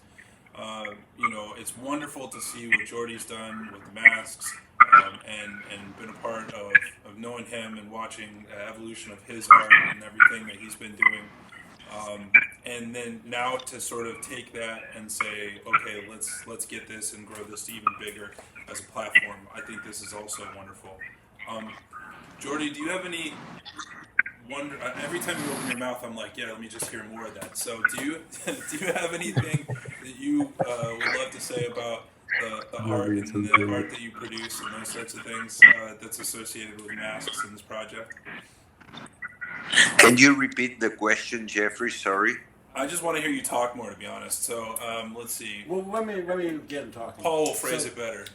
It's wonderful to see what Jordi's done with the masks, and been a part of knowing him and watching the evolution of his art and everything that he's been doing. And then now to sort of take that and say, okay, let's get this and grow this even bigger as a platform. I think this is also wonderful. Jordi, do you have any wonder? Every time you open your mouth, I'm like, yeah, let me just hear more of that. So do you have anything that you would love to say about the No, art it's and so the good. art that you produce and those sorts of things that's associated with masks in this project? Can you repeat the question, Jeffrey? Sorry. I just want to hear you talk more, to be honest. So let's see. Well, let me get him talking. Paul will phrase So, it better.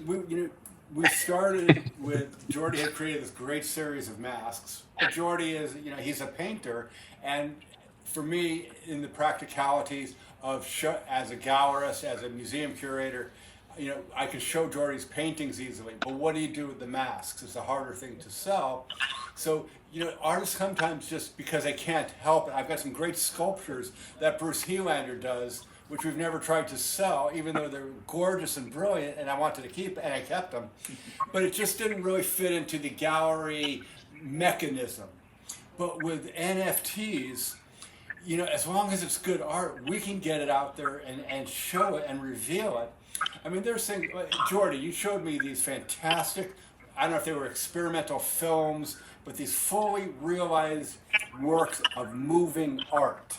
we started with Jordi had created this great series of masks. But Jordi is, he's a painter, and for me, in the practicalities of as a gallerist, as a museum curator, I can show Jordi's paintings easily. But what do you do with the masks? It's a harder thing to sell. So, artists sometimes just because they can't help it. I've got some great sculptures that Bruce Helander does, which we've never tried to sell, even though they're gorgeous and brilliant, and I wanted to keep, and I kept them. But it just didn't really fit into the gallery mechanism. But with NFTs, as long as it's good art, we can get it out there and show it and reveal it. I mean, there's things, Jordi, you showed me these fantastic, I don't know if they were experimental films, but these fully realized works of moving art.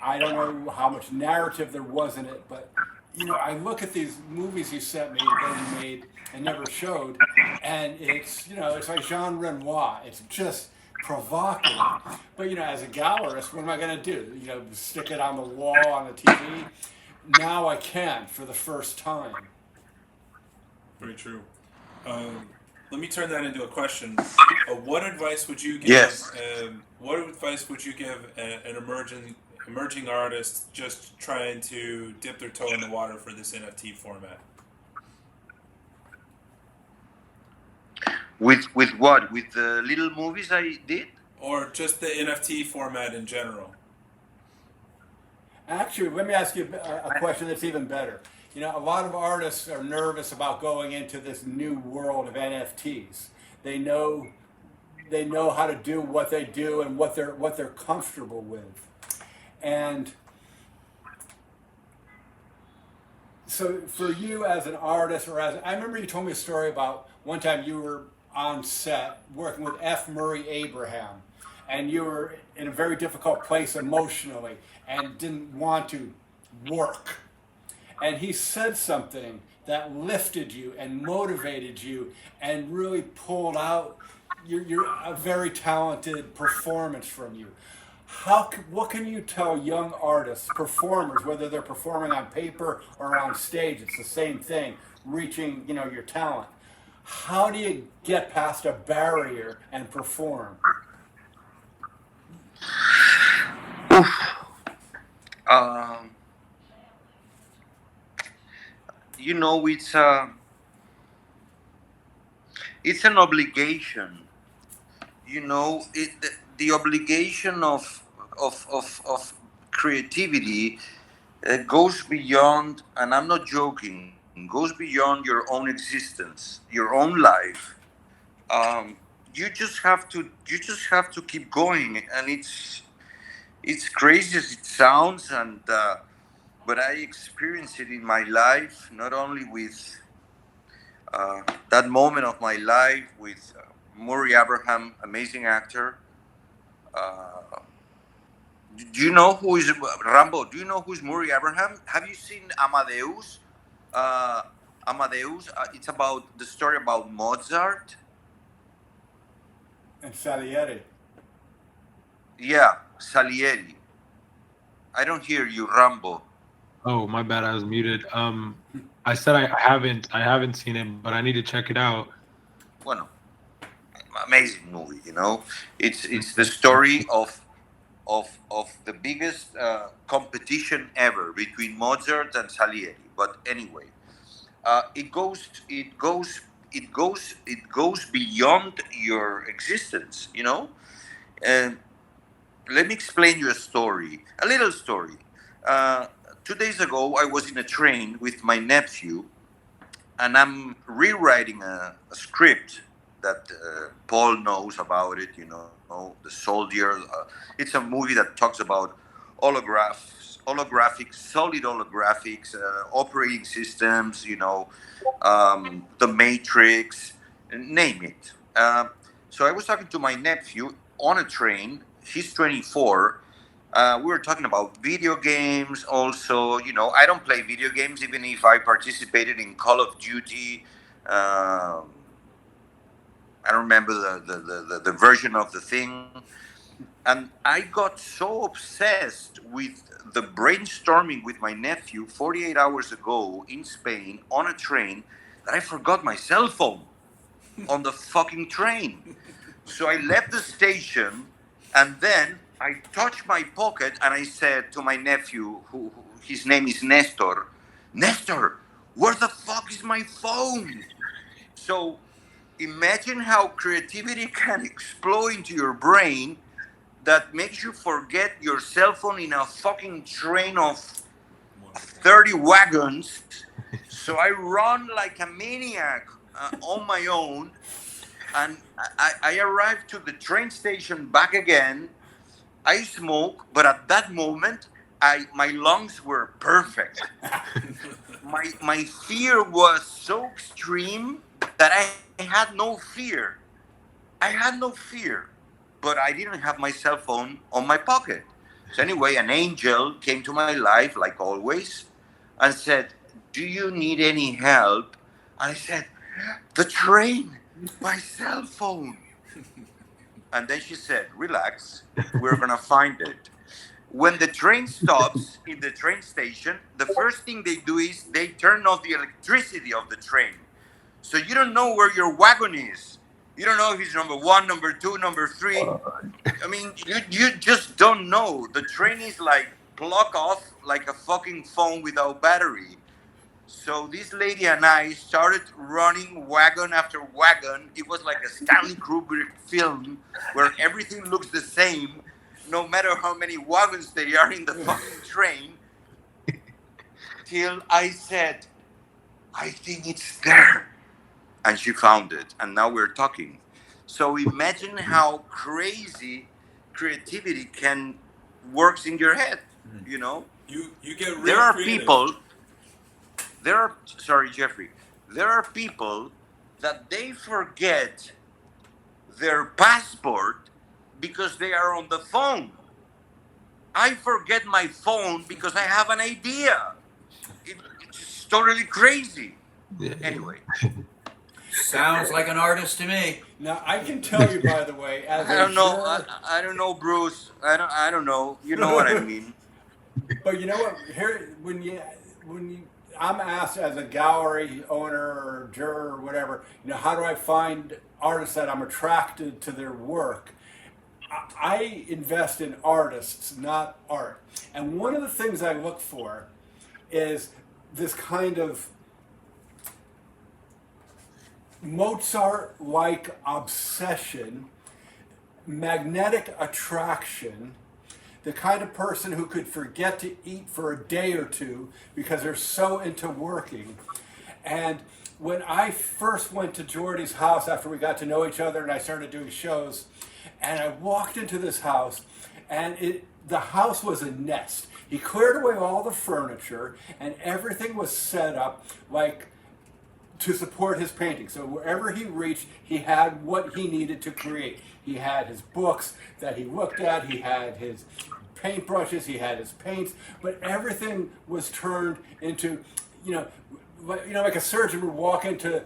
I don't know how much narrative there was in it, but I look at these movies you sent me that you made and never showed, and it's like Jean Renoir. It's just provocative. But as a gallerist, what am I going to do? Stick it on the wall on the TV? Now I can for the first time. Very true. Let me turn that into a question. What advice would you give? Yes. What advice would you give an emerging artist just trying to dip their toe in the water for this NFT format? With what? With the little movies I did? Or just the NFT format in general? Actually, let me ask you a question that's even better. A lot of artists are nervous about going into this new world of NFTs. They know how to do what they do and what they're comfortable with. And so for you as an artist, I remember you told me a story about one time you were on set working with F. Murray Abraham, and you were in a very difficult place emotionally and didn't want to work. And he said something that lifted you and motivated you and really pulled out a very talented performance from you. What can you tell young artists, performers, whether they're performing on paper or on stage, it's the same thing, reaching, your talent. How do you get past a barrier and perform? Um, it's an obligation. The obligation of creativity goes beyond, and I'm not joking, goes beyond your own existence, your own life. You just have to keep going, and it's crazy as it sounds, and but I experienced it in my life, not only with that moment of my life with Murray Abraham, amazing actor. Do you know who is Rambo? Do you know who's Murray Abraham? Have you seen Amadeus? Amadeus. It's about the story about Mozart. And Salieri. Yeah, Salieri. I don't hear you, Rambo. Oh, my bad. I was muted. I said I haven't seen it, but I need to check it out. Well, amazing movie. It's the story of the biggest competition ever between Mozart and Salieri. But anyway, it goes beyond your existence. And let me explain you a little story. 2 days ago, I was in a train with my nephew, and I'm rewriting a script that Paul knows about it. The Soldier. It's a movie that talks about solid holographics, operating systems. The Matrix, name it. So I was talking to my nephew on a train. He's 24. We were talking about video games also. I don't play video games, even if I participated in Call of Duty. I don't remember the version of the thing. And I got so obsessed with the brainstorming with my nephew 48 hours ago in Spain on a train that I forgot my cell phone on the fucking train. So I left the station and then I touched my pocket and I said to my nephew, who his name is Nestor, Nestor, where the fuck is my phone? So imagine how creativity can explode into your brain that makes you forget your cell phone in a fucking train of 30 wagons. So I run like a maniac on my own, and I arrived to the train station back again. I smoke, but at that moment, my lungs were perfect. My fear was so extreme that I had no fear. I had no fear, but I didn't have my cell phone on my pocket. So anyway, an angel came to my life, like always, and said, "Do you need any help?" And I said, "The train, my cell phone." And then she said, "Relax, we're gonna find it." When the train stops in the train station, the first thing they do is they turn off the electricity of the train. So you don't know where your wagon is. You don't know if it's number 1, number 2, number 3. I mean, you just don't know. The train is like plugged off like a fucking phone without battery. So this lady and I started running wagon after wagon. It was like a Stanley Kubrick film where everything looks the same, no matter how many wagons there are in the fucking train. Till I said, "I think it's there." And she found it. And now we're talking. So imagine how crazy creativity can works in your head, you know? You get real There are creative. people, sorry, Jeffrey, there are people that they forget their passport because they are on the phone. I forget my phone because I have an idea. It's totally crazy. Anyway. Sounds like an artist to me. Now I can tell you, by the way, as I a don't know. juror, I don't know, Bruce. I don't know. You know what I mean. but you know what? Here, I'm asked as a gallery owner or juror or whatever, how do I find artists that I'm attracted to their work? I invest in artists, not art. And one of the things I look for is this kind of Mozart-like obsession, magnetic attraction, the kind of person who could forget to eat for a day or two because they're so into working. And when I first went to Jordi's house after we got to know each other and I started doing shows, and I walked into this house, and the house was a nest. He cleared away all the furniture, and everything was set up like to support his painting. So wherever he reached, he had what he needed to create. He had his books that he looked at, he had his paintbrushes, he had his paints, but everything was turned into, like a surgeon would walk into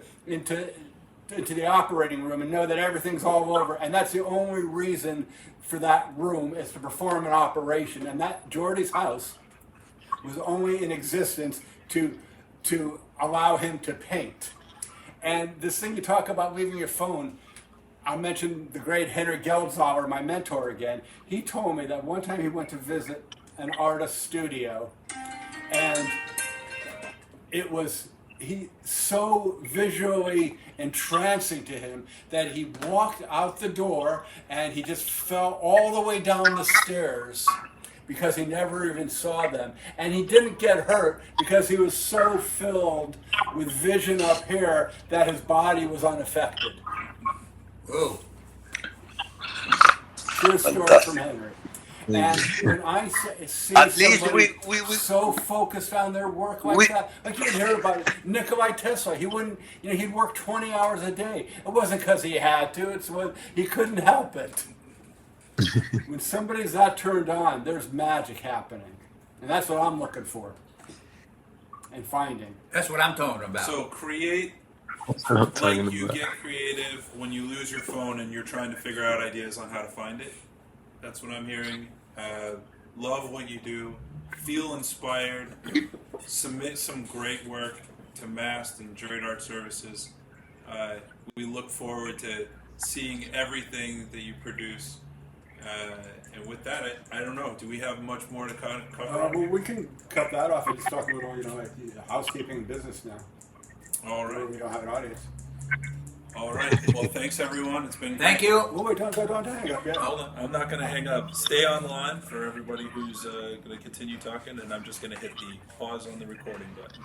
the operating room and know that everything's all over, and that's the only reason for that room is to perform an operation. And that Jordi's house was only in existence to allow him to paint. And this thing you talk about leaving your phone, I'll mention the great Henry Geldzahler, my mentor again. He told me that one time he went to visit an artist's studio, and he so visually entrancing to him that he walked out the door and he just fell all the way down the stairs because he never even saw them. And he didn't get hurt because he was so filled with vision up here that his body was unaffected. Whoa. True story from Henry. And when I see At least somebody we so focused on their work like that, like you hear about it, Nikolai Tesla, he wouldn't, he'd work 20 hours a day. It wasn't because he had to, it's when he couldn't help it. When somebody's that turned on, there's magic happening, and that's what I'm looking for and finding. That's what I'm talking about. So create, That's what I'm talking like you about. get creative when you lose your phone and you're trying to figure out ideas on how to find it. That's what I'm hearing. Love what you do. Feel inspired. Submit some great work to Mast and Juried Art Services. We look forward to seeing everything that you produce. And with that, I don't know. Do we have much more to cover? Well, we can cut that off and just talk a little, like housekeeping business now. All Where right. we don't have an audience. All right. Well, thanks everyone. It's been Thank you. Well, wait, don't hang up yet. Hold on. I'm not going to hang up. Stay online for everybody who's going to continue talking, and I'm just going to hit the pause on the recording button.